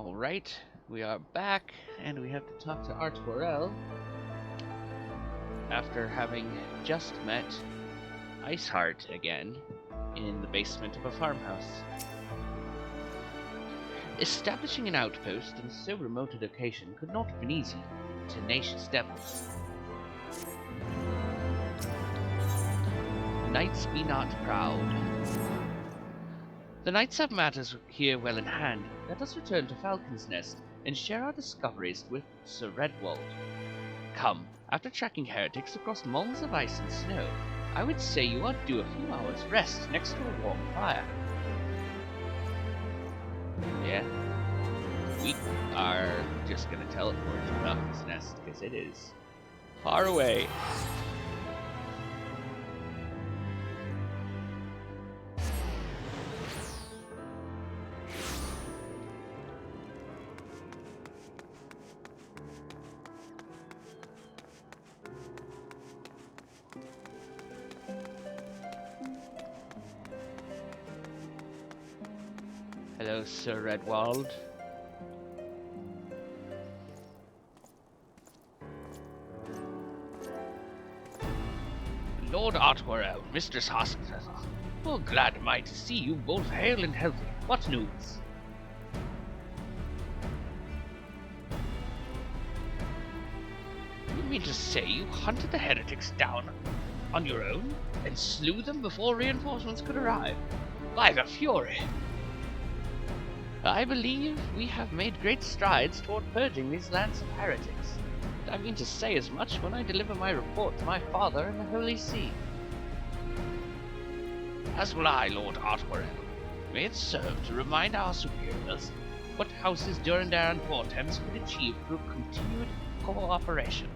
Alright, we are back, and we have to talk to Artorel after having just met Iceheart again in the basement of a farmhouse. Establishing an outpost in so remote a location could not have been easy. Tenacious devils. Knights be not proud. The knights have matters here well in hand. Let us return to Falcon's Nest and share our discoveries with Sir Redwald. Come, after tracking heretics across mounds of ice and snow, I would say you are due a few hours' rest next to a warm fire. Yeah. We are just gonna teleport to Falcon's Nest because it is far away. Hello, Sir Redwald. Lord Artorel, Mistress Hospitaller. Oh, glad am I to see you both hale and healthy. What news? You mean to say you hunted the heretics down on your own and slew them before reinforcements could arrive? By the Fury! I believe we have made great strides toward purging these lands of heretics. I mean to say as much when I deliver my report to my father in the Holy See. As will I, Lord Artorel. May it serve to remind our superiors what houses Durandar and Vortems could achieve through continued cooperation.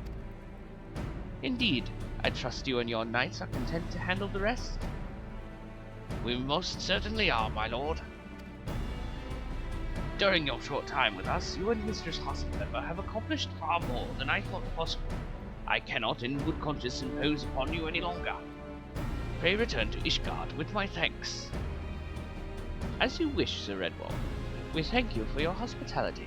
Indeed, I trust you and your knights are content to handle the rest? We most certainly are, my lord. During your short time with us, you and Mistress Hospitaller have accomplished far more than I thought possible. I cannot in good conscience impose upon you any longer. Pray return to Ishgard with my thanks. As you wish, Sir Redwald. We thank you for your hospitality.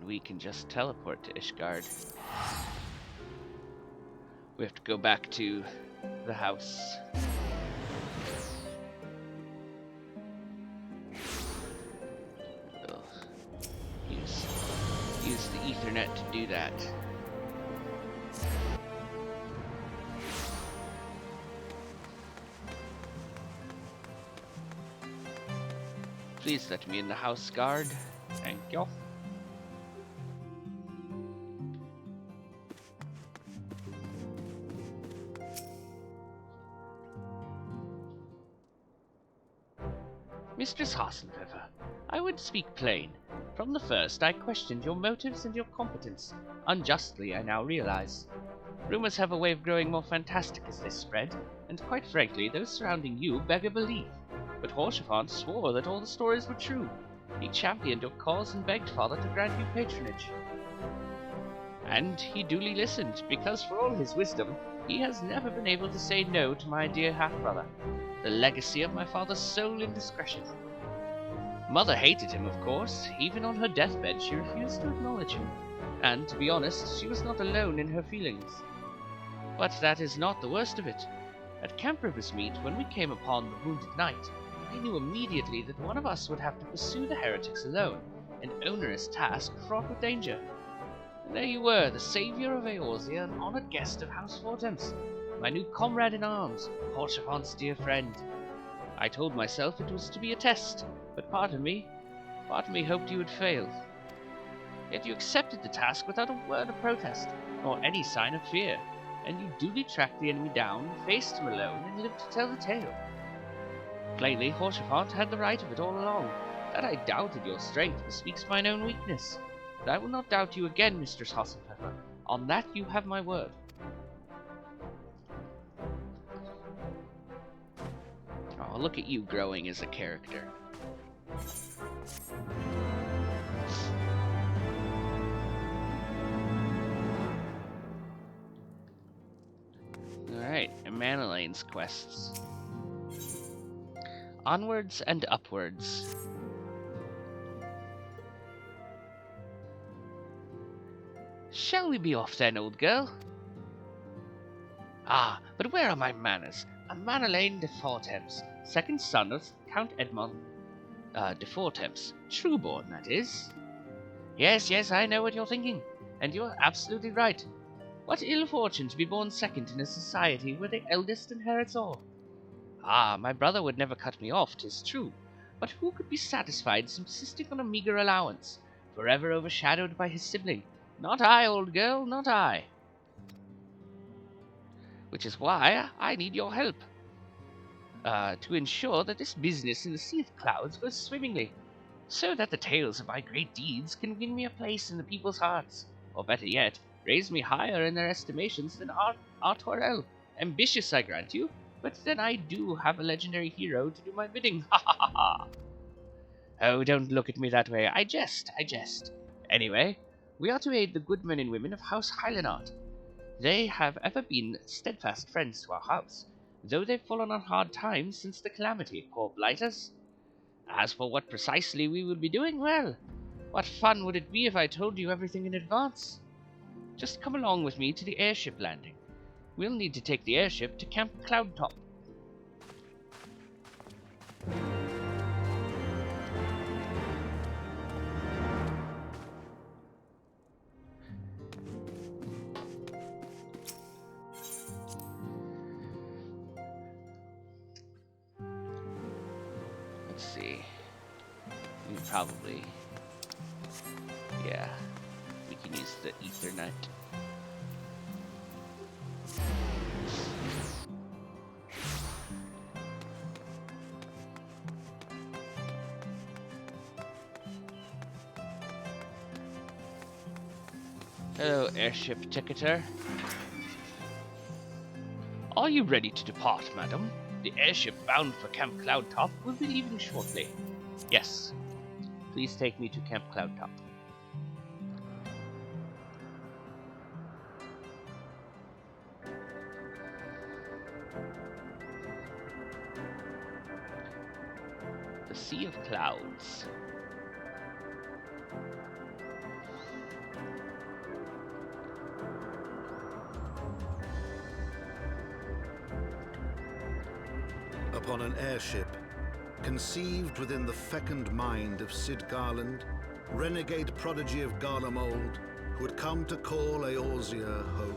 We can just teleport to Ishgard. We have to go back to the house. We'll use the Ethernet to do that. Please let me in the house, guard. Thank you. Mistress Hasenpfeffer, I would speak plain. From the first, I questioned your motives and your competence. Unjustly, I now realize. Rumors have a way of growing more fantastic as they spread, and quite frankly, those surrounding you beg a belief. But Horsefant swore that all the stories were true. He championed your cause and begged Father to grant you patronage. And he duly listened, because for all his wisdom, he has never been able to say no to my dear half-brother. The legacy of my father's sole indiscretion. Mother hated him, of course. Even on her deathbed, she refused to acknowledge him. And, to be honest, she was not alone in her feelings. But that is not the worst of it. At Camp River's Meet, when we came upon the wounded knight, I knew immediately that one of us would have to pursue the heretics alone, an onerous task fraught with danger. And there you were, the saviour of Eorzea, an honoured guest of House Vortems. My new comrade in arms, Horsefant's dear friend. I told myself it was to be a test, but part of me hoped you would fail. Yet you accepted the task without a word of protest, nor any sign of fear, and you duly tracked the enemy down, faced him alone, and lived to tell the tale. Plainly, Horsefant had the right of it all along. That I doubted your strength bespeaks mine own weakness. But I will not doubt you again, Mistress Hasenpfeffer. On that you have my word. Oh, look at you growing as a character. Manalane's quests. Onwards and upwards. Shall we be off then, old girl? Ah, but where are my manners? I'm Manalane de Fortemps, second son of Count Edmond de Fortemps. Trueborn, that is. Yes, I know what you're thinking, and you're absolutely right. What ill fortune to be born second in a society where the eldest inherits all. Ah, my brother would never cut me off, 'tis true, but who could be satisfied subsisting on a meagre allowance, forever overshadowed by his sibling? Not I, old girl, not I. Which is why I need your help, to ensure that this business in the Sea of Clouds goes swimmingly, so that the tales of my great deeds can win me a place in the people's hearts, or better yet, raise me higher in their estimations than Artorel. Ambitious, I grant you, but then I do have a legendary hero to do my bidding. Ha ha ha ha! Oh, don't look at me that way. I jest. Anyway, we are to aid the good men and women of House Hylanart. They have ever been steadfast friends to our house, though they've fallen on hard times since the calamity, poor blighters. As for what precisely we will be doing, well, what fun would it be if I told you everything in advance? Just come along with me to the airship landing. We'll need to take the airship to Camp Cloudtop. Let's see. We probably... yeah. We can use the Ethernet. Hello, airship ticketer. Are you ready to depart, madam? The airship bound for Camp Cloudtop will be leaving shortly. Yes. Please take me to Camp Cloudtop. The Sea of Clouds. Upon an airship, conceived within the fecund mind of Sid Garland, renegade prodigy of Garlemald, who had come to call Eorzea home.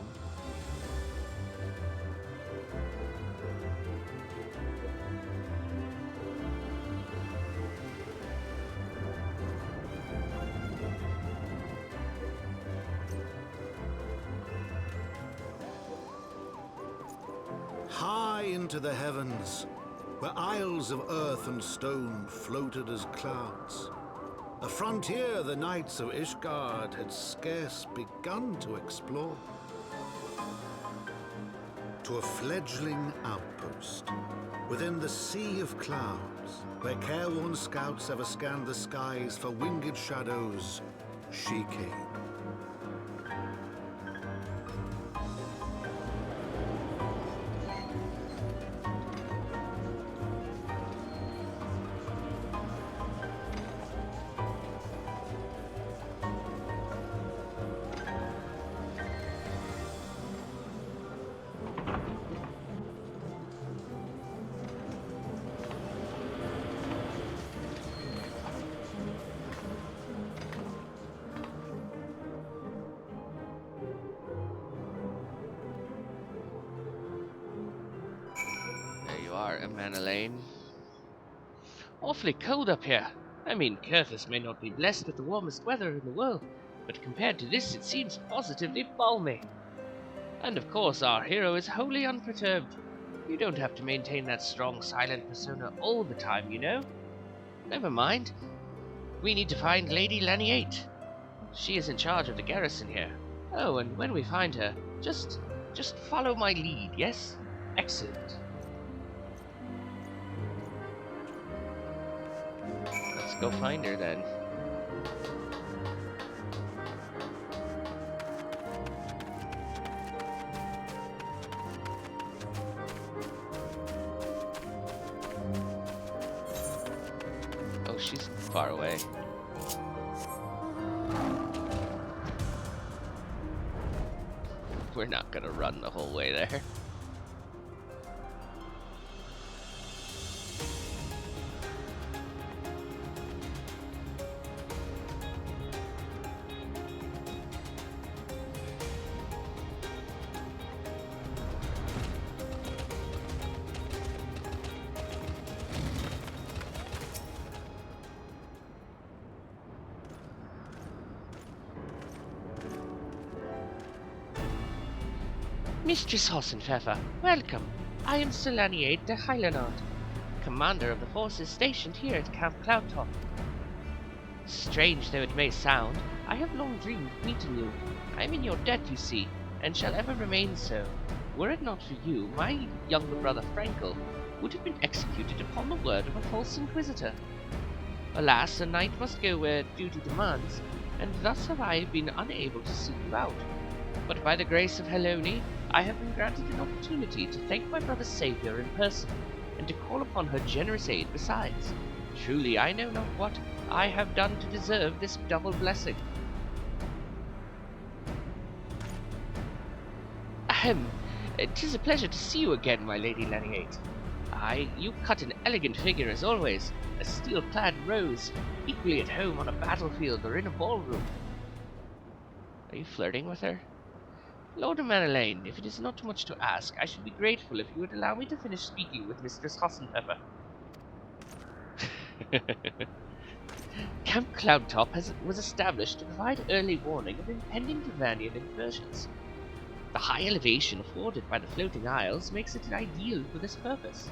High into the heavens, where isles of earth and stone floated as clouds, a frontier the knights of Ishgard had scarce begun to explore. To a fledgling outpost within the Sea of Clouds, where careworn scouts ever scanned the skies for winged shadows, she came. Manalane. Awfully cold up here. I mean, Curthis may not be blessed with the warmest weather in the world, but compared to this it seems positively balmy. And of course our hero is wholly unperturbed. You don't have to maintain that strong, silent persona all the time, you know. Never mind. We need to find Lady Laniate. She is in charge of the garrison here. Oh, and when we find her, just follow my lead, yes? Excellent. Let's go find her then. she's far away. We're not gonna run the whole way there. Mistress Hossenpfeffer, welcome. I am Sir Laniate de Hylanard, commander of the forces stationed here at Camp Cloudtop. Strange though it may sound, I have long dreamed of meeting you. I am in your debt, you see, and shall ever remain so. Were it not for you, my younger brother Frankel would have been executed upon the word of a false inquisitor. Alas, a knight must go where duty demands, and thus have I been unable to seek you out. But by the grace of Helone, I have been granted an opportunity to thank my brother's saviour in person, and to call upon her generous aid besides. Truly, I know not what I have done to deserve this double blessing. Ahem, 'tis a pleasure to see you again, my Lady Laniate. Aye, you cut an elegant figure as always, a steel-clad rose, equally at home on a battlefield or in a ballroom. Are you flirting with her? Lord Manelaine, if it is not too much to ask, I should be grateful if you would allow me to finish speaking with Mistress Hossenpfeffer. Camp Cloudtop was established to provide early warning of impending Devannian incursions. The high elevation afforded by the floating isles makes it ideal for this purpose.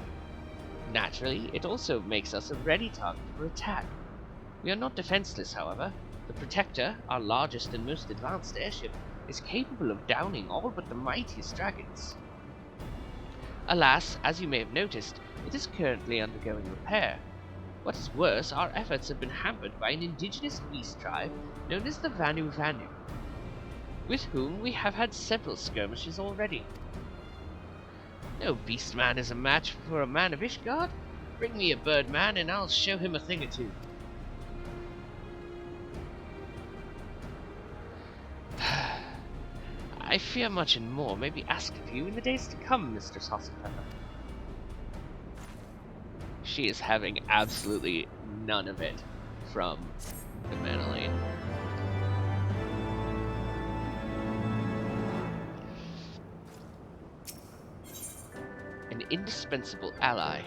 Naturally, it also makes us a ready target for attack. We are not defenseless, however. The Protector, our largest and most advanced airship, is capable of downing all but the mightiest dragons. Alas, as you may have noticed, it is currently undergoing repair. What is worse, our efforts have been hampered by an indigenous beast tribe known as the Vanu Vanu, with whom we have had several skirmishes already. No beastman is a match for a man of Ishgard. Bring me a birdman and I'll show him a thing or two. I fear much and more may be asked of you in the days to come, Mistress Hossenpfeffer. She is having absolutely none of it from the Manelaine. An indispensable ally.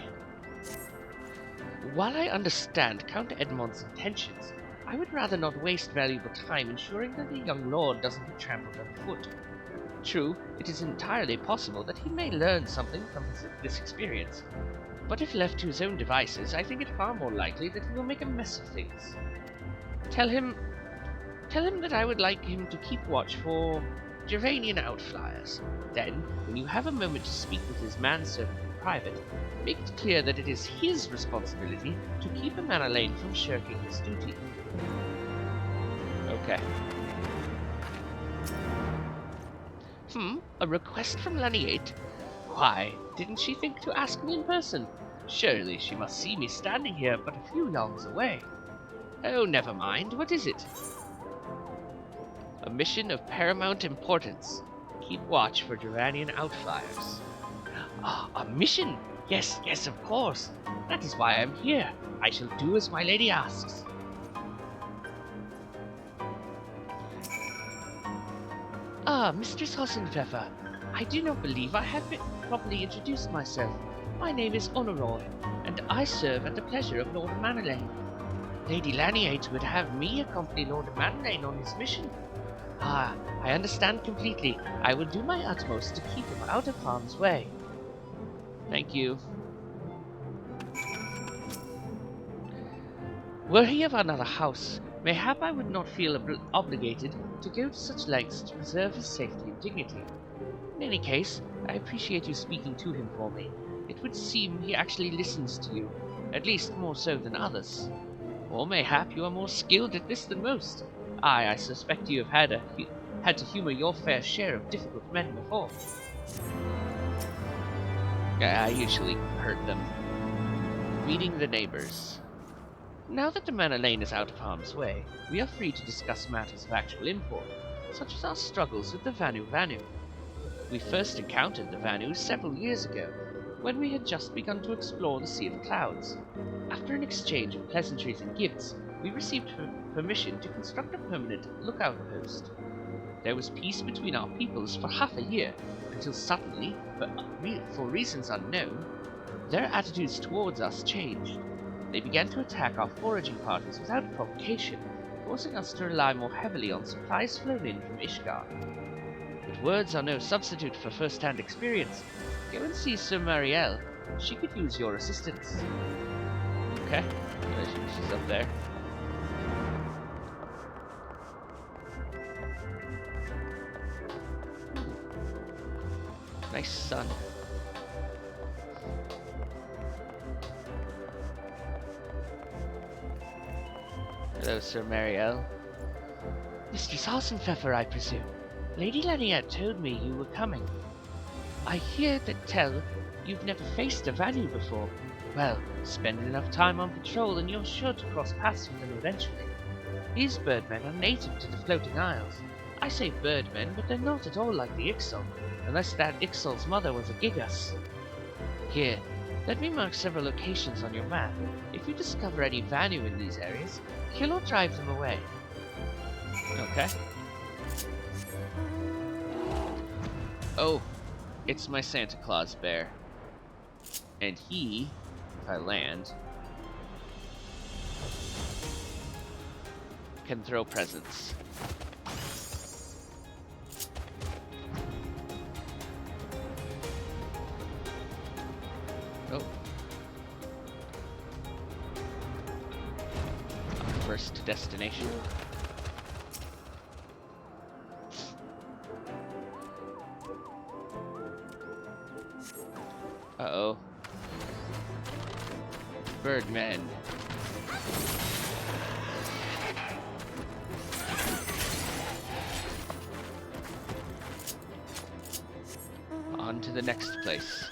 While I understand Count Edmond's intentions, I would rather not waste valuable time ensuring that the young lord doesn't be trampled underfoot. True, it is entirely possible that he may learn something from this experience, but if left to his own devices, I think it far more likely that he will make a mess of things. Tell him that I would like him to keep watch for Geranian outflyers. Then, when you have a moment to speak with his manservant in private, make it clear that it is his responsibility to keep a Manelaine from shirking his duty. Okay. A request from Laniate? Why, didn't she think to ask me in person? Surely she must see me standing here but a few yards away. Oh, never mind. What is it? A mission of paramount importance. Keep watch for Duranian outflyers. Ah, a mission? Yes, of course. That is why I'm here. I shall do as my lady asks. Ah, Mistress Hossenpfeffer. I do not believe I have properly introduced myself. My name is Honoroy, and I serve at the pleasure of Lord Manelaine. Lady Laniate would have me accompany Lord Manelaine on his mission. Ah, I understand completely. I will do my utmost to keep him out of harm's way. Thank you. Were he of another house, mayhap I would not feel obligated to go to such lengths to preserve his safety and dignity. In any case, I appreciate you speaking to him for me. It would seem he actually listens to you, at least more so than others. Or mayhap you are more skilled at this than most. I suspect you have had to humor your fair share of difficult men before. I usually hurt them. Meeting the neighbors. Now that the Manor Lane is out of harm's way, we are free to discuss matters of actual import, such as our struggles with the Vanu. We first encountered the Vanus several years ago, when we had just begun to explore the Sea of Clouds. After an exchange of pleasantries and gifts, we received permission to construct a permanent lookout post. There was peace between our peoples for half a year, until suddenly, for reasons unknown, their attitudes towards us changed. They began to attack our foraging parties without provocation, forcing us to rely more heavily on supplies flown in from Ishgard. But words are no substitute for first-hand experience. Go and see Sir Marielle. She could use your assistance. Okay, she's up there. Nice sun. Hello, Sir Marielle. Mistress Hassenpfeffer, I presume. Lady Laniette told me you were coming. I hear that tell you've never faced a Vanu before. Well, spend enough time on patrol and you're sure to cross paths with them eventually. These birdmen are native to the floating isles. I say birdmen, but they're not at all like the Ixal, unless that Ixal's mother was a Gigas. Here, let me mark several locations on your map. If you discover any Vanu in these areas, kill or drive them away. Okay. Oh, it's my Santa Claus bear. And he, if I land, can throw presents. Oh. Our first destination. Uh-oh. Birdmen. On to the next place.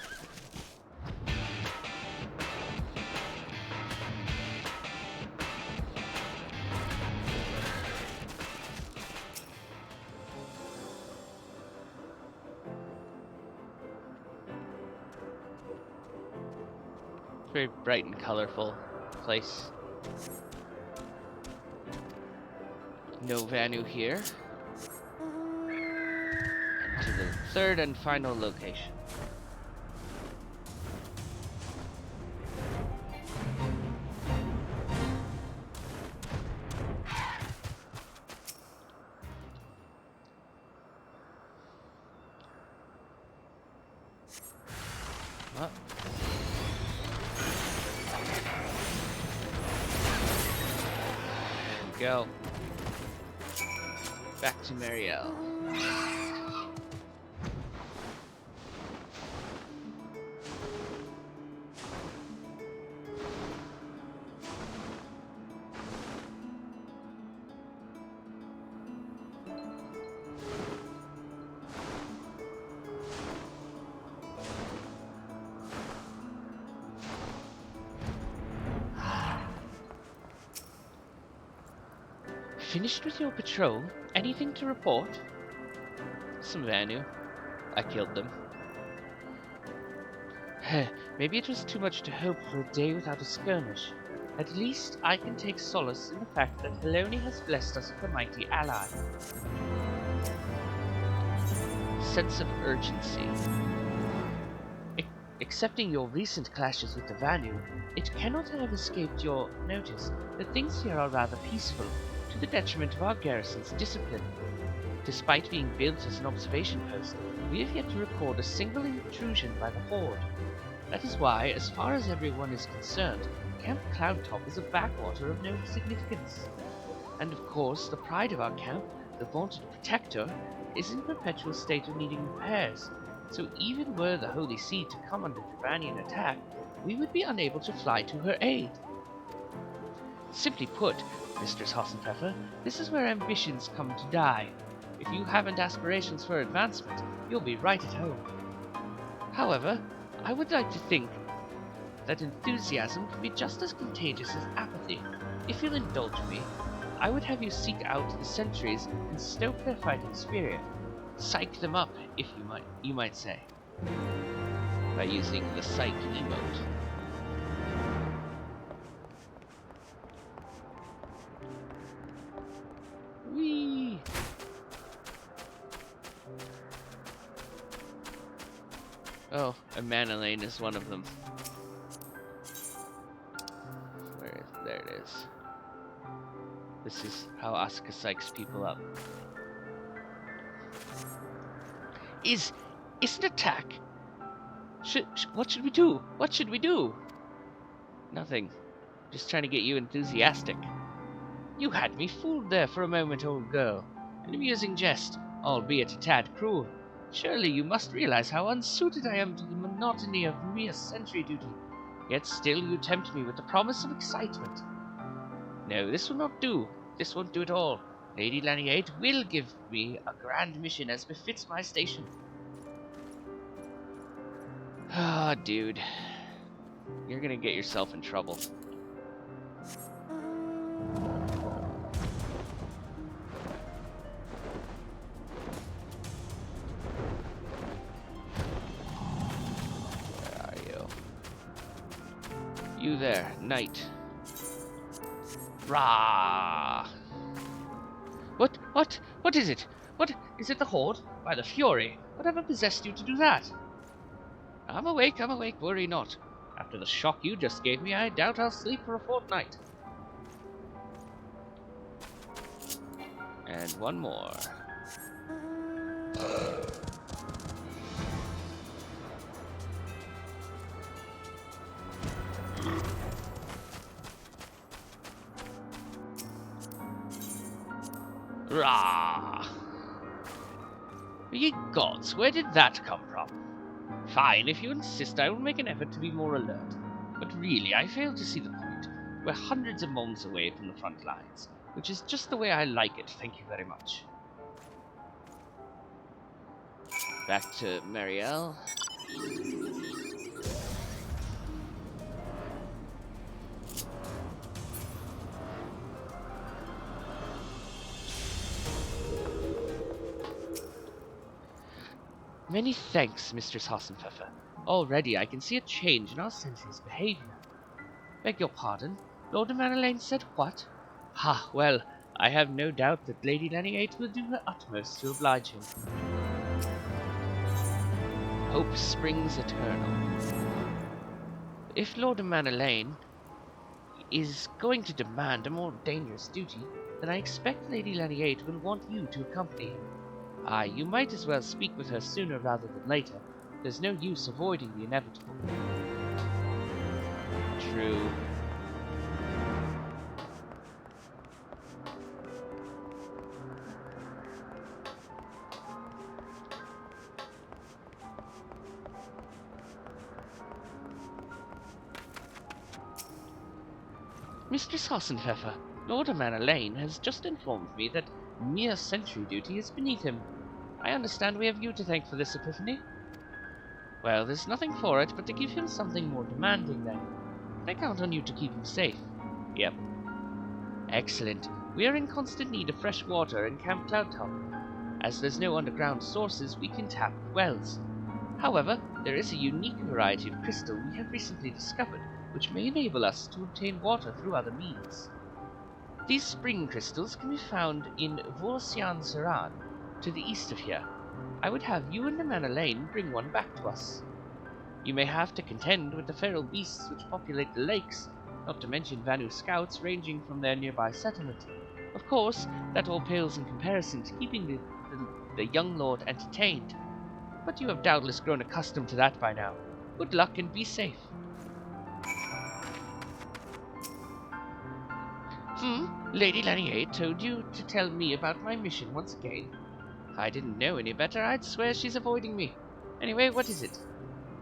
Very bright and colorful place. No Vanu here. And to the third and final location. Well, go. Back to Marielle. Finished with your patrol? Anything to report? Some Vanu. I killed them. Maybe it was too much to hope for a day without a skirmish. At least I can take solace in the fact that Heloni has blessed us with a mighty ally. Sense of urgency. Accepting your recent clashes with the Vanu, it cannot have escaped your notice that things here are rather peaceful, to the detriment of our garrison's discipline. Despite being built as an observation post, we have yet to record a single intrusion by the Horde. That is why, as far as everyone is concerned, Camp Cloudtop is a backwater of no significance. And of course, the pride of our camp, the vaunted Protector, is in perpetual state of needing repairs, so even were the Holy See to come under Duranian attack, we would be unable to fly to her aid. Simply put, Mistress Hassenpfeffer, this is where ambitions come to die. If you haven't aspirations for advancement, you'll be right at home. However, I would like to think that enthusiasm can be just as contagious as apathy. If you'll indulge me, I would have you seek out the sentries and stoke their fighting spirit. Psych them up, if you might say. By using the psych emote. Whee! Oh, a mana lane is one of them. There it is. This is how Asuka psychs people up. Is an attack? What should we do? What should we do? Nothing. Just trying to get you enthusiastic. You had me fooled there for a moment, old girl. An amusing jest, albeit a tad cruel. Surely you must realize how unsuited I am to the monotony of mere sentry duty. Yet still you tempt me with the promise of excitement. No, this will not do. This won't do at all. Lady Laniate will give me a grand mission as befits my station. Ah, dude. You're gonna get yourself in trouble. Where are you? You there, knight. Rah! What is it? What is it? The Horde? By the Fury! Whatever possessed you to do that? I'm awake, worry not. After the shock you just gave me, I doubt I'll sleep for a fortnight. And one more. Rah! Ye gods, where did that come from? Fine, if you insist, I will make an effort to be more alert. But really, I fail to see the point. We're hundreds of miles away from the front lines, which is just the way I like it, thank you very much. Back to Marielle. Many thanks, Mistress Hassenpfeffer. Already I can see a change in our sentry's behavior. Beg your pardon, Lord de Manolane said what? Ha, well, I have no doubt that Lady Laniate will do her utmost to oblige him. Hope springs eternal. If Lord de Manolane is going to demand a more dangerous duty, then I expect Lady Laniate will want you to accompany him. Aye, you might as well speak with her sooner rather than later. There's no use avoiding the inevitable. True. Mistress Hassenpfeffer, Lord de Manolane has just informed me that mere sentry duty is beneath him. I understand we have you to thank for this epiphany. Well, there's nothing for it but to give him something more demanding then. Can I count on you to keep him safe? Yep. Excellent. We are in constant need of fresh water in Camp Cloudtop. As there's no underground sources, we can tap wells. However, there is a unique variety of crystal we have recently discovered, which may enable us to obtain water through other means. These spring crystals can be found in Vorsian-Seran, to the east of here. I would have you and the Manolane bring one back to us. You may have to contend with the feral beasts which populate the lakes, not to mention Vanu scouts ranging from their nearby settlement. Of course, that all pales in comparison to keeping the young lord entertained. But you have doubtless grown accustomed to that by now. Good luck and be safe. Lady Laniate told you to tell me about my mission once again. If I didn't know any better, I'd swear she's avoiding me. Anyway, what is it?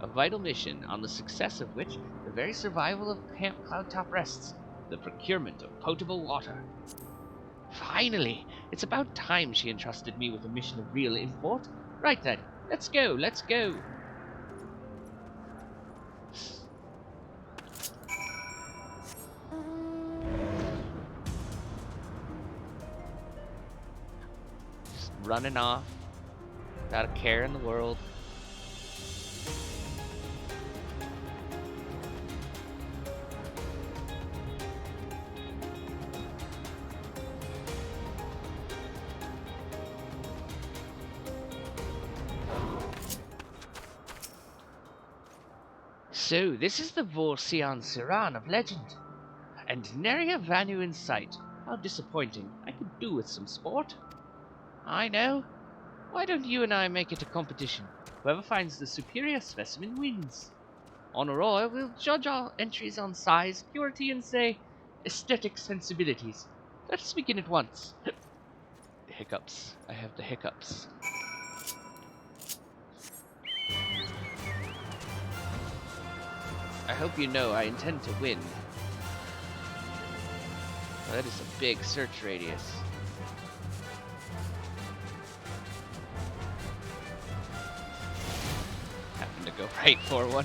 A vital mission on the success of which the very survival of Camp Cloudtop rests. The procurement of potable water. Finally! It's about time she entrusted me with a mission of real import. Right then, let's go, let's go! running off without a care in the world. So, this is the Vorsian Siran of legend, and nary a Vanu in sight. How disappointing. I could do with some sport. I know. Why don't you and I make it a competition? Whoever finds the superior specimen wins. On Aurora, we'll judge our entries on size, purity, and say, aesthetic sensibilities. Let us begin at once. Hiccups. I have the hiccups. I hope you know I intend to win. Well, that is a big search radius. Happen to go right for one.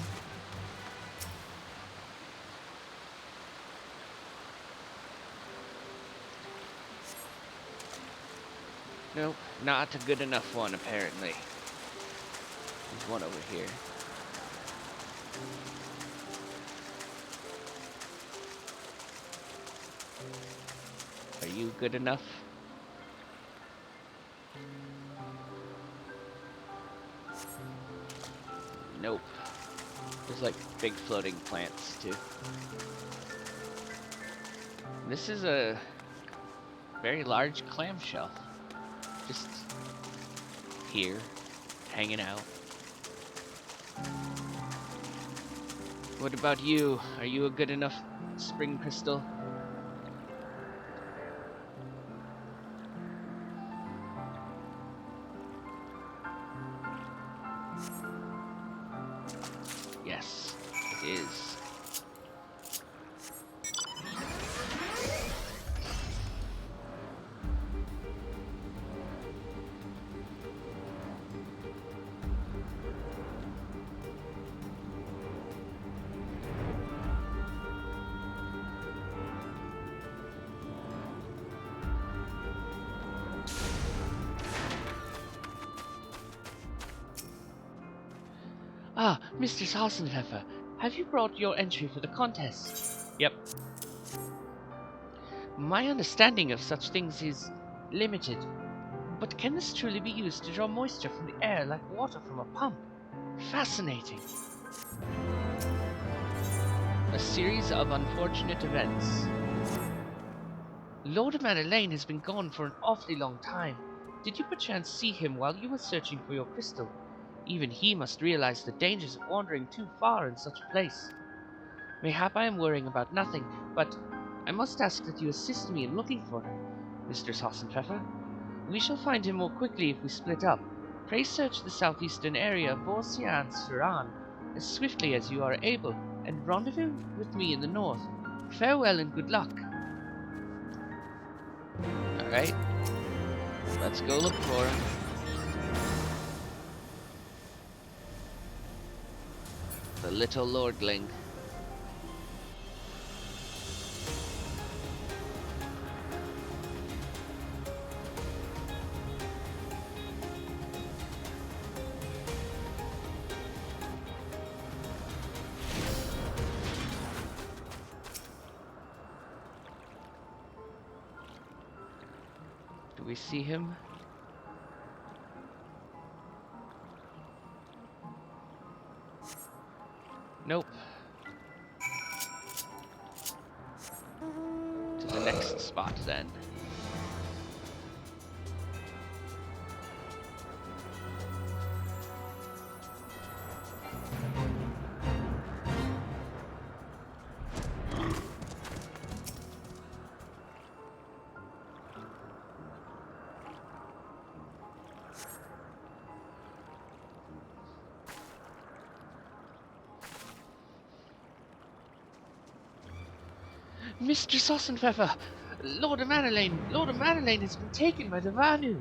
Nope, not a good enough one apparently. There's one over here. Are you good enough? Nope. There's like big floating plants too. This is a very large clamshell. Just here, hanging out. What about you? Are you a good enough spring crystal? Yes, it is. Ah, Mr. Sausenpfeffer, have you brought your entry for the contest? Yep. My understanding of such things is limited, but can this truly be used to draw moisture from the air like water from a pump? Fascinating. A series of unfortunate events. Lord Manor has been gone for an awfully long time. Did you perchance see him while you were searching for your crystal? Even he must realize the dangers of wandering too far in such a place. Mayhap I am worrying about nothing, but I must ask that you assist me in looking for him, Mr. Sausenpfeffer. We shall find him more quickly if we split up. Pray search the southeastern area of Vorsian Siran as swiftly as you are able, and rendezvous with me in the north. Farewell and good luck. Alright, let's go look for him. The little lordling. Do we see him? Nope. To the next spot then. Mr. Sausenpfeffer! Lord of Mannerlane has been taken by the Vanu!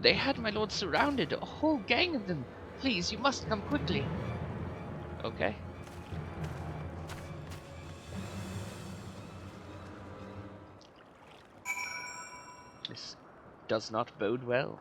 They had my lord surrounded, a whole gang of them. Please, you must come quickly. Okay. does not bode well.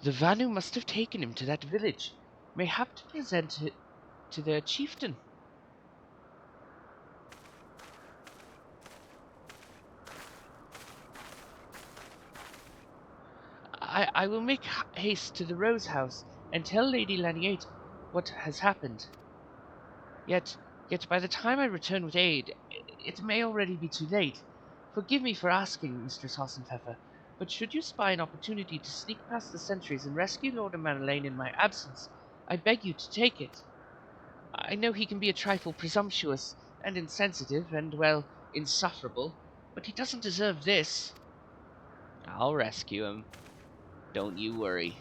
The Vanu must have taken him to that village, mayhap to present it to their chieftain. I will make haste to the Rose House and tell Lady Laniate what has happened. Yet by the time I return with aid, it may already be too late. Forgive me for asking, Mistress Hassenpfeffer, but should you spy an opportunity to sneak past the sentries and rescue Lord Manalaine in my absence, I beg you to take it. I know he can be a trifle presumptuous and insensitive and, well, insufferable, but he doesn't deserve this. I'll rescue him. Don't you worry.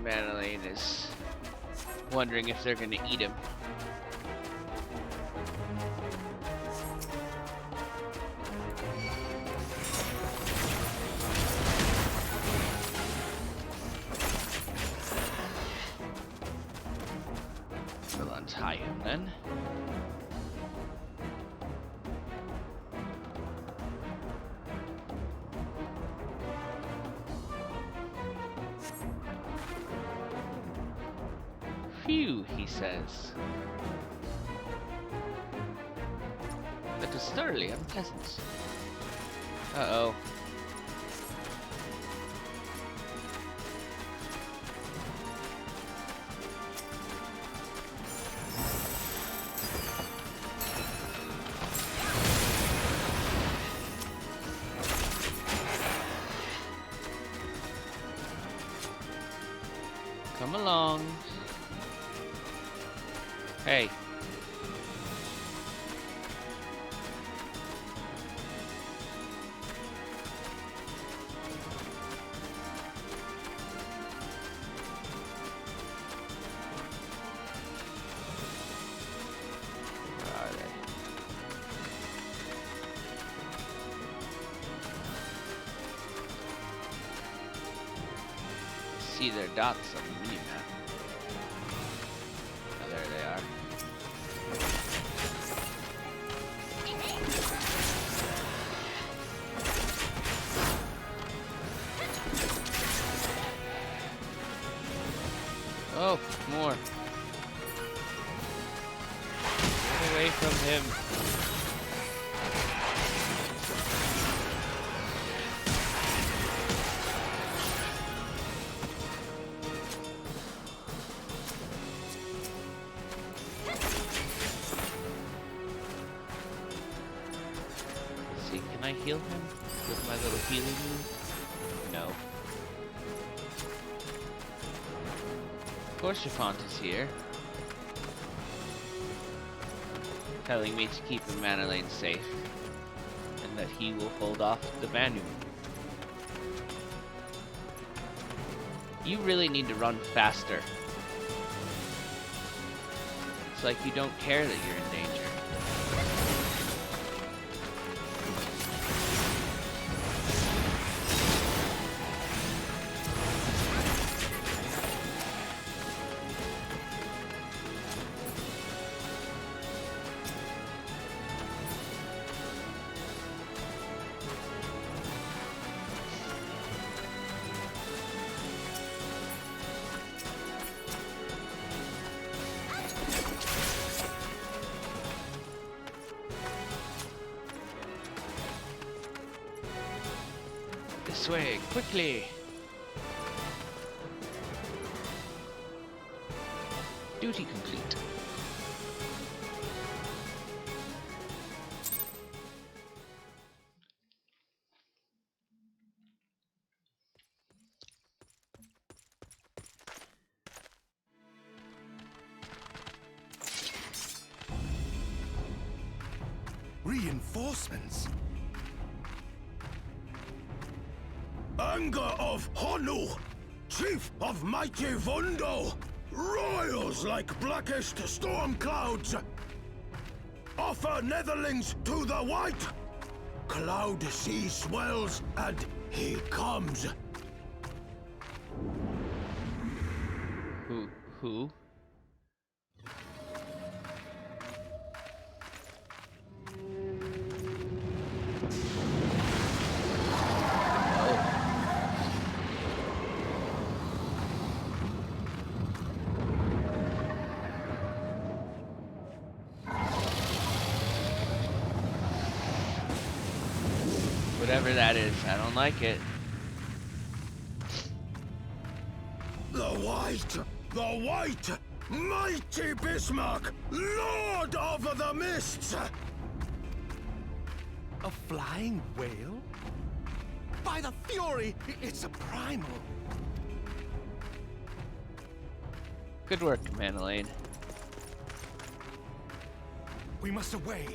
Manalaine is wondering if they're gonna eat him. We'll untie him then. Phew, he says. That was thoroughly unpleasant. Uh-oh. Come along. Hey. Where are they? See their dots on the mini map. Oh, there they are. Oh, more. Get away from him. I heal him with my little healing move? No. Of course Chiffant is here, telling me to keep the mana lane safe, and that he will hold off the Banu. You really need to run faster. It's like you don't care that you're in danger. This way, quickly! Duty complete. Reinforcements? Anger of Honu, chief of mighty Vondo, royals like blackest storm clouds. Offer netherlings to the white. Cloud sea swells, and he comes. Who? Whatever that is, I don't like it. The white, mighty Bismarck, lord of the mists! A flying whale? By the fury, it's a primal. Good work, Mana Lane. We must away.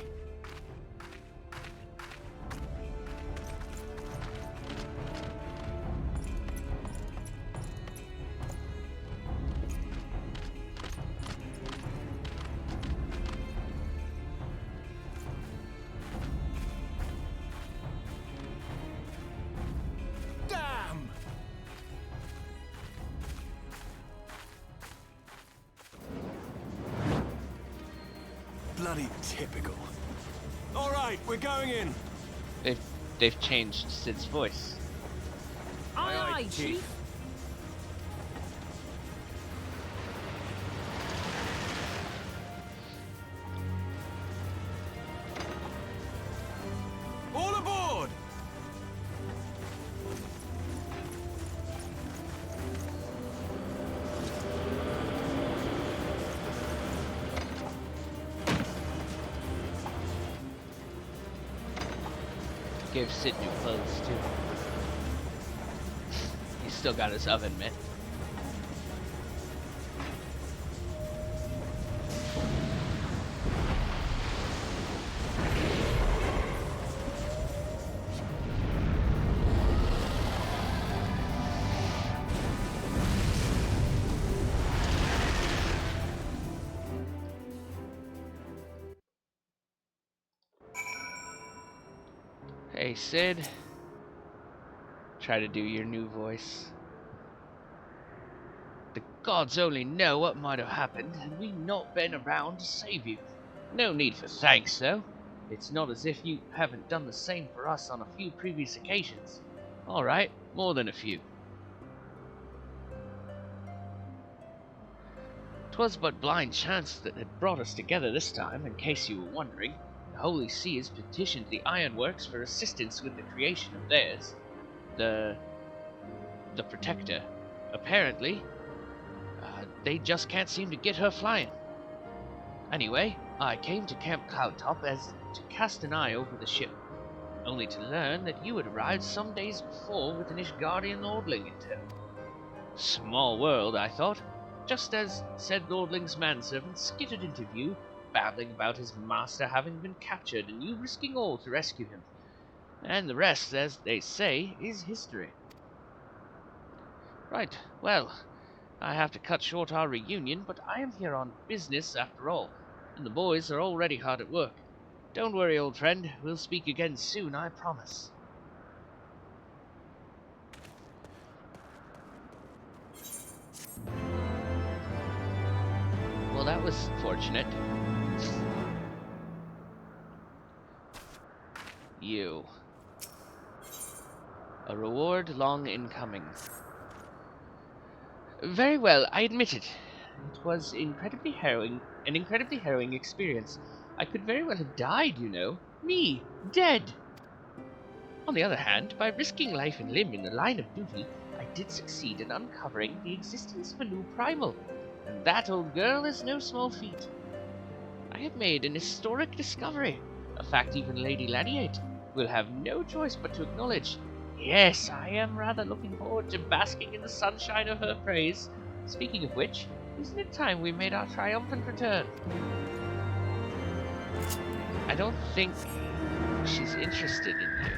Bloody typical. All right, we're going in. They've changed Sid's voice. Aye, aye, Chief. All aboard! Gave Sid new clothes too. He's still got his oven mitt. Hey Sid, try to do your new voice. The gods only know what might have happened had we not been around to save you. No need for thanks though. It's not as if you haven't done the same for us on a few previous occasions. Alright, more than a few. 'Twas but blind chance that had brought us together this time, in case you were wondering. The Holy See has petitioned the Ironworks for assistance with the creation of theirs. The Protector. Apparently, they just can't seem to get her flying. Anyway, I came to Camp Cloudtop as to cast an eye over the ship. only to learn that you had arrived some days before with an Ishgardian lordling in tow. Small world, I thought, just as said lordling's manservant skittered into view, babbling about his master having been captured and you risking all to rescue him. And the rest, as they say, is history. Right, well, I have to cut short our reunion, but I am here on business after all, and the boys are already hard at work. Don't worry, old friend, we'll speak again soon, I promise. Well, that was fortunate. You. A reward long in coming. Very well, I admit it. It was an incredibly harrowing experience. I could very well have died, you know. Me, dead! On the other hand, by risking life and limb in the line of duty, I did succeed in uncovering the existence of a new primal, and that, old girl, is no small feat. I have made an historic discovery, a fact even Lady Laniate will have no choice but to acknowledge. Yes, I am rather looking forward to basking in the sunshine of her praise. Speaking of which, isn't it time we made our triumphant return? I don't think she's interested in you.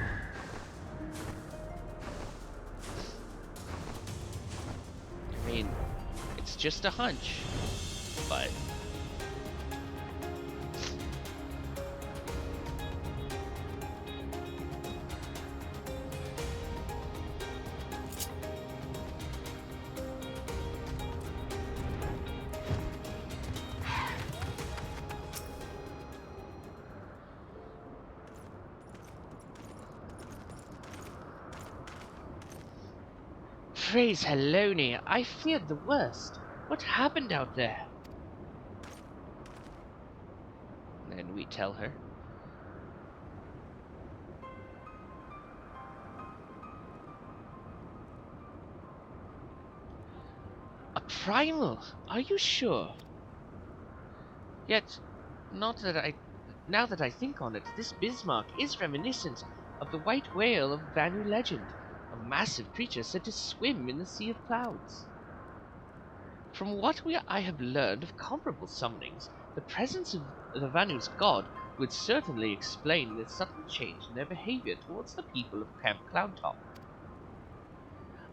I mean, it's just a hunch, but... Praise Helone, I feared the worst. What happened out there? And we tell her. A primal? Are you sure? Yet, now that I think on it, this Bismarck is reminiscent of the white whale of Vanu legend. A massive creature said to swim in the sea of clouds. From what I have learned of comparable summonings, the presence of the Vanu's god would certainly explain the sudden change in their behavior towards the people of Camp Cloudtop.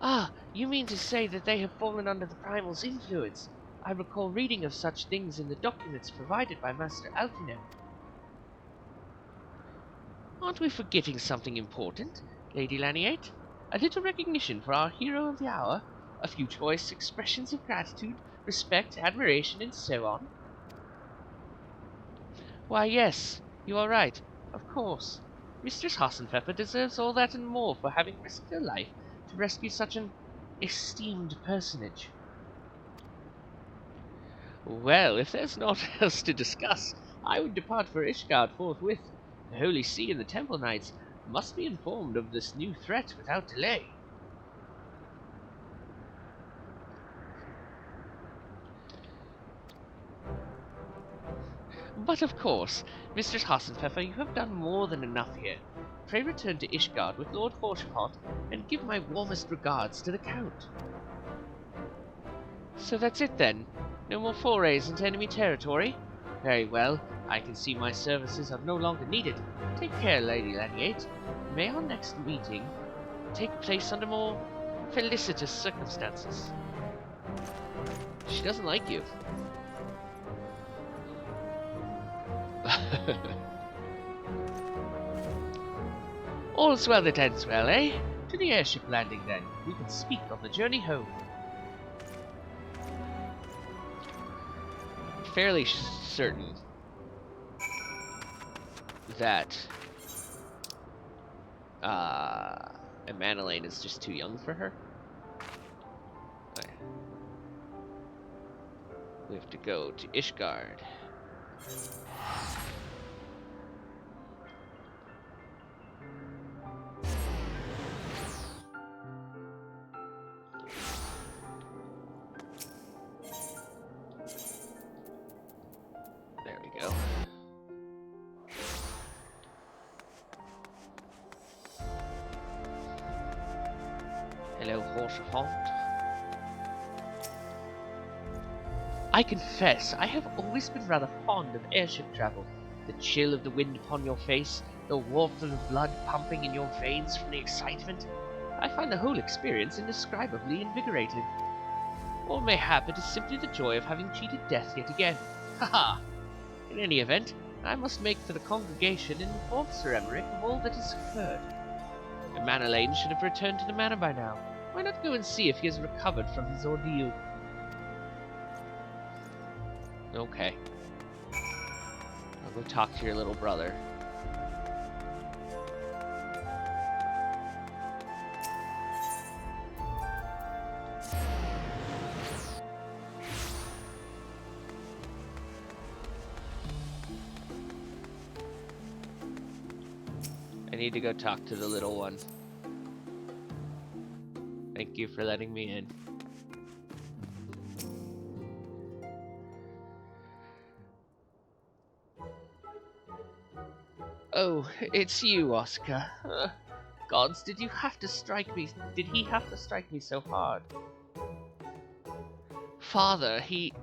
Ah, you mean to say that they have fallen under the primal's influence? I recall reading of such things in the documents provided by Master Altino. Aren't we forgetting something important, Lady Laniate? A little recognition for our hero of the hour, a few choice expressions of gratitude, respect, admiration, and so on. Why, yes, you are right, of course. Mistress Hassenpfeffer deserves all that and more for having risked her life to rescue such an esteemed personage. Well, if there's naught else to discuss, I would depart for Ishgard forthwith. The Holy See and the Temple Knights must be informed of this new threat without delay. But of course, Mistress Hassenpfeffer, you have done more than enough here. Pray return to Ishgard with Lord Forchepont and give my warmest regards to the Count. So that's it then? No more forays into enemy territory? Very well, I can see my services are no longer needed. Take care, Lady Laniate. May our next meeting take place under more felicitous circumstances. She doesn't like you. All's well that ends well, eh? To the airship landing then. We can speak on the journey home. Fairly certain that Manolane is just too young for her. Okay. We have to go to Ishgard. There we go. Forshehont. I confess, I have always been rather fond of airship travel. The chill of the wind upon your face, the warmth of the blood pumping in your veins from the excitement. I find the whole experience indescribably invigorating. Or mayhap it is simply the joy of having cheated death yet again. Haha! In any event, I must make for the congregation and inform Sir Emmerich of all that has occurred. Manolane should have returned to the manor by now. Why not go and see if he has recovered from his ordeal? Okay. I'll go talk to your little brother. I need to go talk to the little one. Thank you for letting me in. Oh, it's you, Oscar. Gods, did you have to strike me? Did he have to strike me so hard? Father, he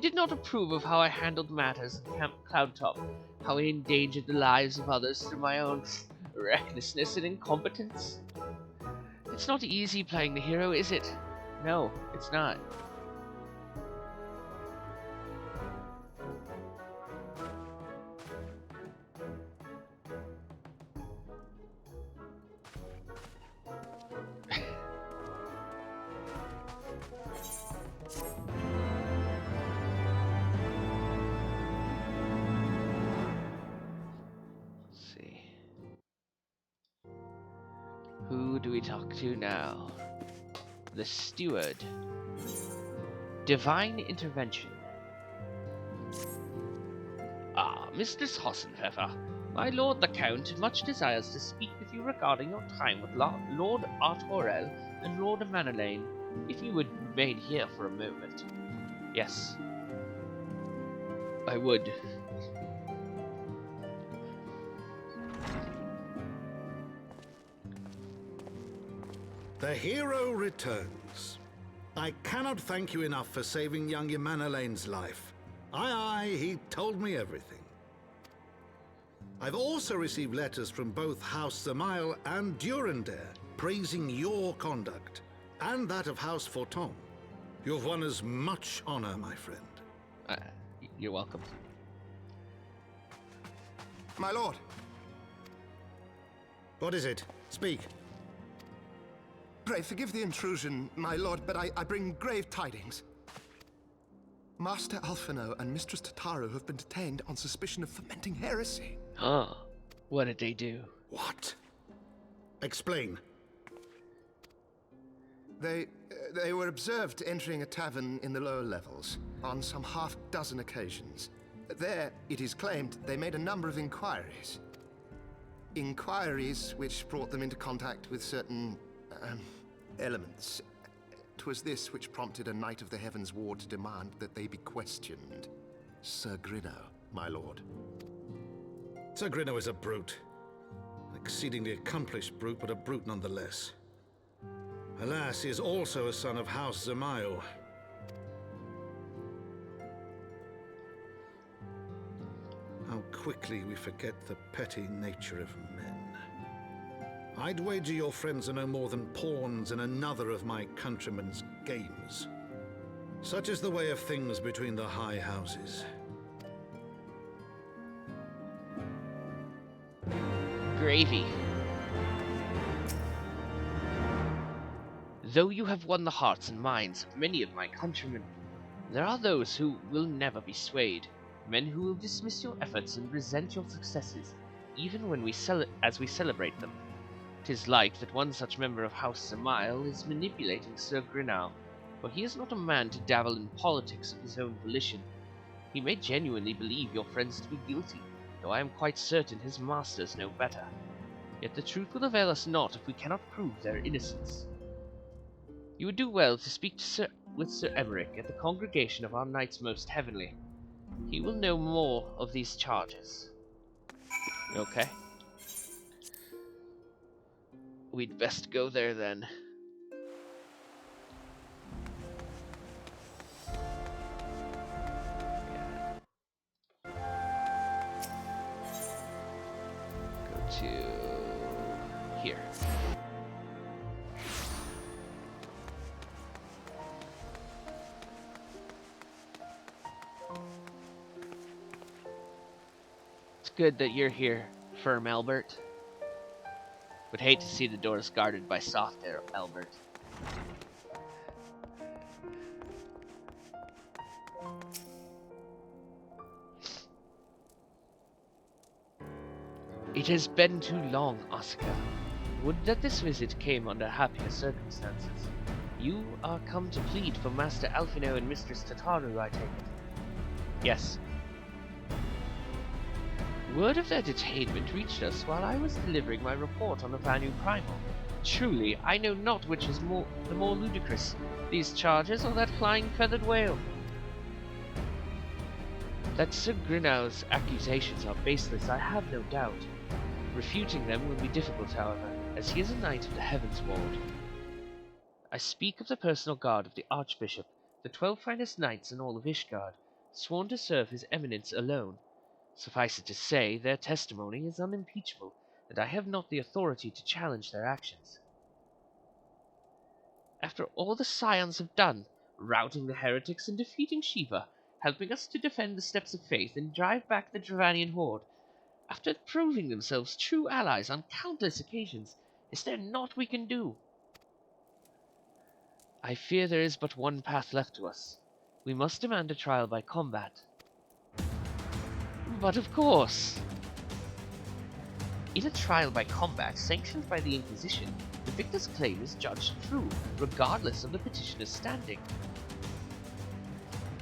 did not approve of how I handled matters at Camp Cloudtop, how I endangered the lives of others through my own recklessness and incompetence. It's not easy playing the hero, is it? No, it's not. Who do we talk to now? The steward. Divine intervention. Ah, Mistress Hossenpfeffer. My lord the Count much desires to speak with you regarding your time with Lord Artorel and Lord Manolane. If you would remain here for a moment. Yes. I would. The hero returns. I cannot thank you enough for saving young Manolane's life. Aye, he told me everything. I've also received letters from both House Zamail and Durandare praising your conduct, and that of House Forton. You've won us much honor, my friend. You're welcome. My lord. What is it? Speak. Pray forgive the intrusion, my lord, but I bring grave tidings. Master Alphino and Mistress Tataru have been detained on suspicion of fomenting heresy. Huh. What did they do? What? Explain. They were observed entering a tavern in the lower levels on some half-dozen occasions. There, it is claimed, they made a number of inquiries. Inquiries which brought them into contact with certain elements. 'Twas this which prompted a Knight of the Heavens Ward to demand that they be questioned. Sir Grinno, my lord. Sir Grinno is a brute. An exceedingly accomplished brute, but a brute nonetheless. Alas, he is also a son of House Zamail. How quickly we forget the petty nature of men. I'd wager your friends are no more than pawns in another of my countrymen's games. Such is the way of things between the high houses. Gravy. Though you have won the hearts and minds of many of my countrymen, there are those who will never be swayed, men who will dismiss your efforts and resent your successes, even when we celebrate them. 'Tis like that one such member of House Zamail is manipulating Sir Grinno, for he is not a man to dabble in politics of his own volition. He may genuinely believe your friends to be guilty, though I am quite certain his masters know better. Yet the truth will avail us not if we cannot prove their innocence. You would do well to speak to with Sir Emmerich at the congregation of our Knights Most Heavenly. He will know more of these charges. Okay. We'd best go there then. to here. It's good that you're here, Firm Albert. Would hate to see the doors guarded by Soft Albert. It has been too long, Oscar. Would that this visit came under happier circumstances. You are come to plead for Master Alphino and Mistress Tataru, I take it. Yes. Word of their detainment reached us while I was delivering my report on the Vanu Primal. Truly, I know not which is the more ludicrous, these charges or that flying feathered whale. That Sir Grinau's accusations are baseless, I have no doubt. Refuting them will be difficult, however, as he is a knight of the Heavens Ward. I speak of the personal guard of the Archbishop, the 12 finest knights in all of Ishgard, sworn to serve his eminence alone. Suffice it to say, their testimony is unimpeachable, and I have not the authority to challenge their actions. After all the Scions have done, routing the heretics and defeating Shiva, helping us to defend the steps of faith and drive back the Dravanian horde, after proving themselves true allies on countless occasions, is there naught we can do? I fear there is but one path left to us. We must demand a trial by combat. But of course! In a trial by combat sanctioned by the Inquisition, the victor's claim is judged true, regardless of the petitioner's standing.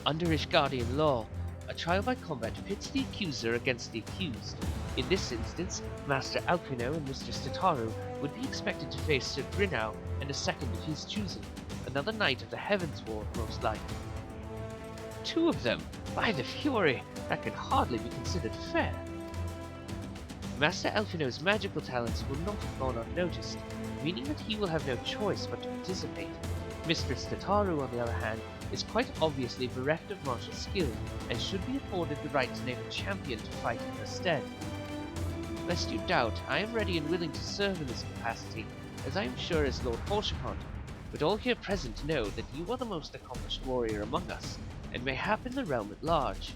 Under Ishgardian law, a trial by combat pits the accuser against the accused. In this instance, Master Alphino and Mistress Tataru would be expected to face Sir Grinau and a second of his choosing, another knight of the Heavens Ward most likely. 2 of them! By the Fury! That can hardly be considered fair. Master Alphino's magical talents will not have gone unnoticed, meaning that he will have no choice but to participate. Mistress Tataru, on the other hand, is quite obviously bereft of martial skill, and should be afforded the right to name a champion to fight in her stead. Lest you doubt, I am ready and willing to serve in this capacity, as I am sure is Lord Forchicont, but all here present know that you are the most accomplished warrior among us, and mayhap in the realm at large.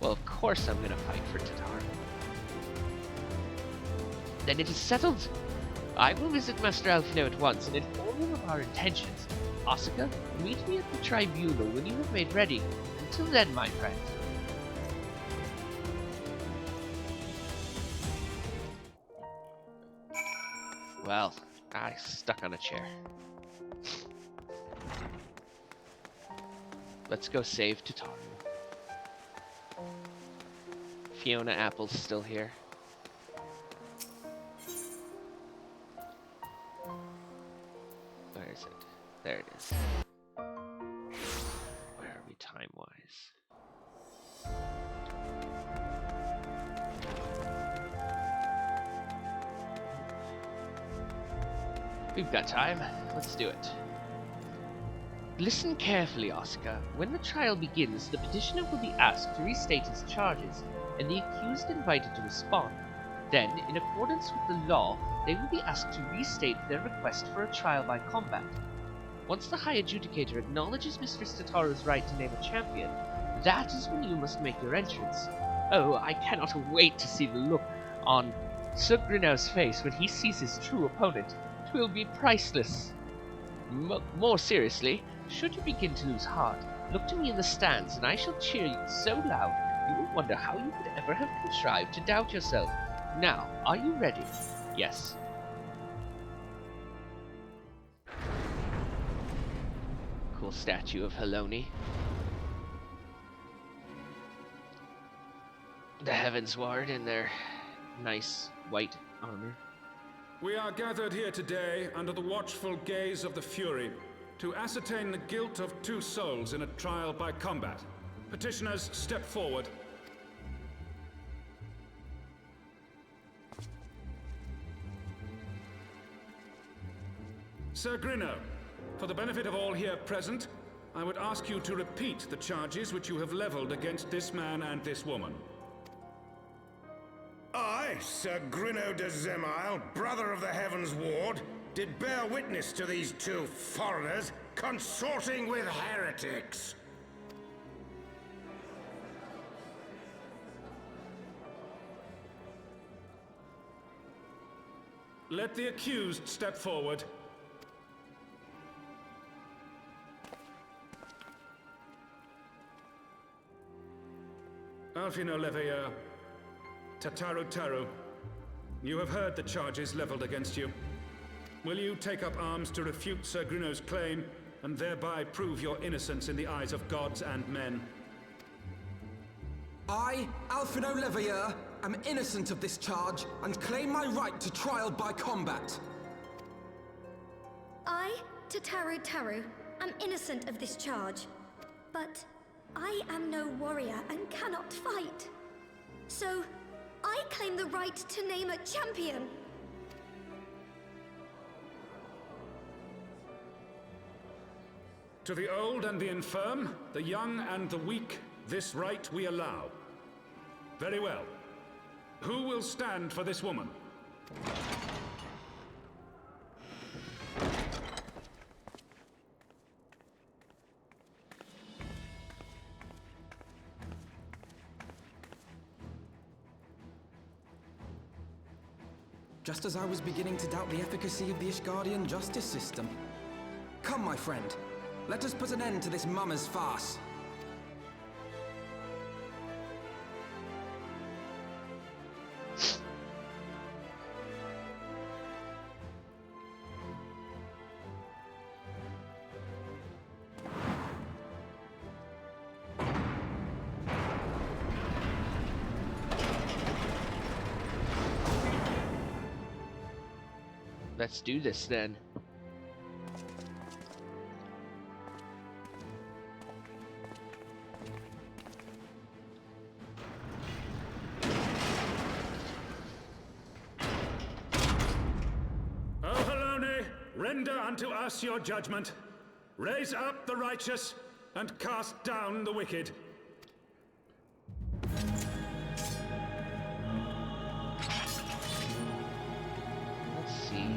Well, of course I'm gonna fight for Tataru. Then it is settled! I will visit Master Alphino at once and inform him of our intentions. Asuka, meet me at the tribunal when you have made ready. Until then, my friend. Well, I stuck on a chair. Let's go save Tataru. Fiona Apple's still here. Where is it? There it is. Where are we time-wise? We've got time. Let's do it. Listen carefully, Oscar. When the trial begins, the petitioner will be asked to restate his charges, and the accused invited to respond. Then, in accordance with the law, they will be asked to restate their request for a trial by combat. Once the High Adjudicator acknowledges Mistress Tataru's right to name a champion, that is when you must make your entrance. Oh, I cannot wait to see the look on Sir Grinau's face when he sees his true opponent. 'Twill be priceless. More seriously, should you begin to lose heart, look to me in the stands and I shall cheer you so loud you will wonder how you could ever have contrived to doubt yourself. Now, are you ready? Yes. Cool statue of Heloni. The Heavens Ward in their nice white armor. We are gathered here today under the watchful gaze of the Fury to ascertain the guilt of 2 souls in a trial by combat. Petitioners, step forward. Sir Grinau, for the benefit of all here present, I would ask you to repeat the charges which you have leveled against this man and this woman. I, I, Sir Grinno de Zemile, brother of the Heavens Ward, did bear witness to these two foreigners consorting with heretics. Let the accused step forward. Alfino Leveilleur, Tataru, you have heard the charges leveled against you. Will you take up arms to refute Sir Grinno's claim, and thereby prove your innocence in the eyes of gods and men? I, Alfino Leveilleur, am innocent of this charge, and claim my right to trial by combat. I, Tataru, am innocent of this charge, but I am no warrior and cannot fight. So, I claim the right to name a champion. To the old and the infirm, the young and the weak, this right we allow. Very well. Who will stand for this woman? Just as I was beginning to doubt the efficacy of the Ishgardian justice system. Come, my friend. Let us put an end to this mummer's farce. Let's do this then. O Halone, render unto us your judgment. Raise up the righteous and cast down the wicked. Let's see.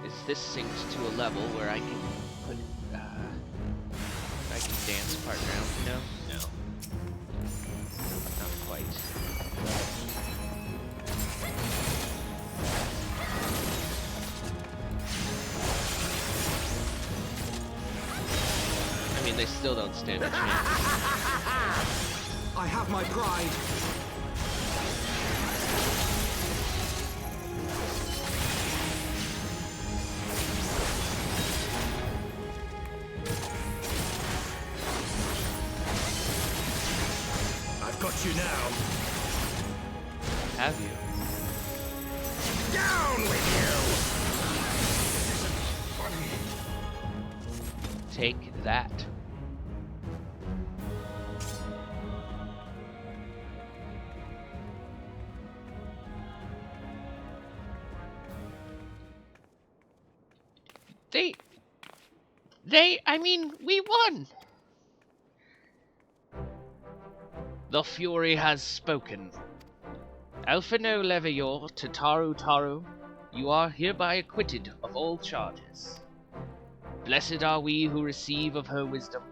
Is this synced to a level where I can put I can dance partner out? No, not quite. I mean, they still don't stand a chance. I have my pride. Got you now. Have you? Down with you! Take that. I mean, we won! The Fury has spoken. Alfino Leveilleur to Taru, you are hereby acquitted of all charges. Blessed are we who receive of her wisdom,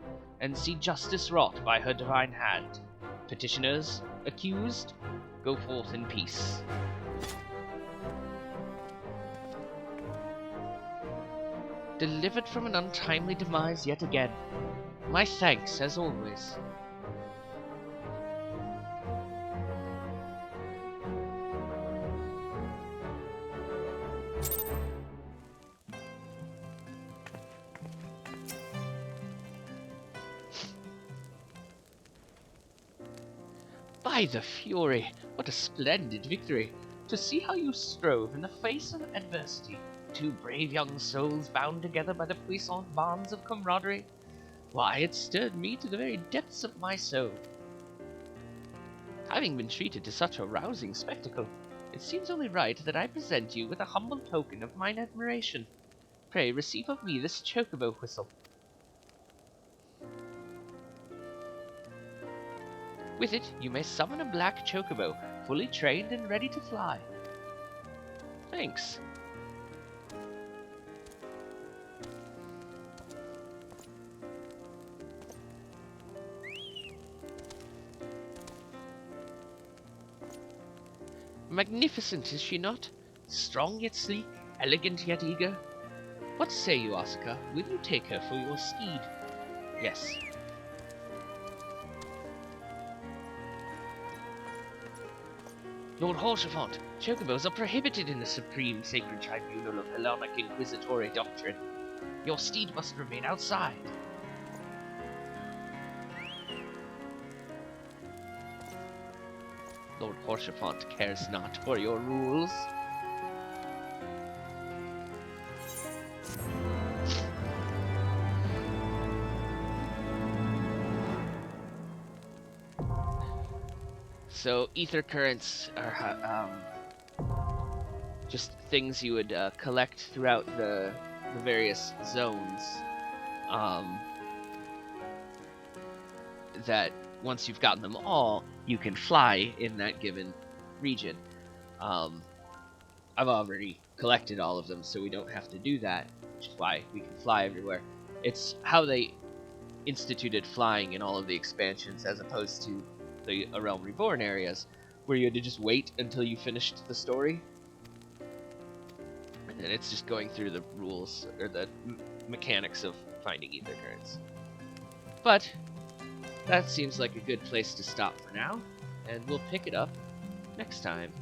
and see justice wrought by her divine hand. Petitioners, accused, go forth in peace. Delivered from an untimely demise yet again. My thanks, as always. By the Fury, what a splendid victory! To see how you strove in the face of adversity, two brave young souls bound together by the puissant bonds of camaraderie. Why, it stirred me to the very depths of my soul. Having been treated to such a rousing spectacle, it seems only right that I present you with a humble token of mine admiration. Pray receive of me this chocobo whistle. With it, you may summon a black chocobo, fully trained and ready to fly. Thanks. Magnificent, is she not? Strong yet sleek, elegant yet eager. What say you, Asuka? Will you take her for your steed? Yes. Lord Haurchefant, chocobos are prohibited in the supreme sacred tribunal of Hellenic Inquisitory doctrine. Your steed must remain outside. Lord Haurchefant cares not for your rules. So ether currents are just things you would collect throughout the various zones. That once you've gotten them all, you can fly in that given region. I've already collected all of them, so we don't have to do that, which is why we can fly everywhere. It's how they instituted flying in all of the expansions, as opposed to the A Realm Reborn areas, where you had to just wait until you finished the story. And then it's just going through the rules, or the mechanics of finding ether currents. But that seems like a good place to stop for now, and we'll pick it up next time.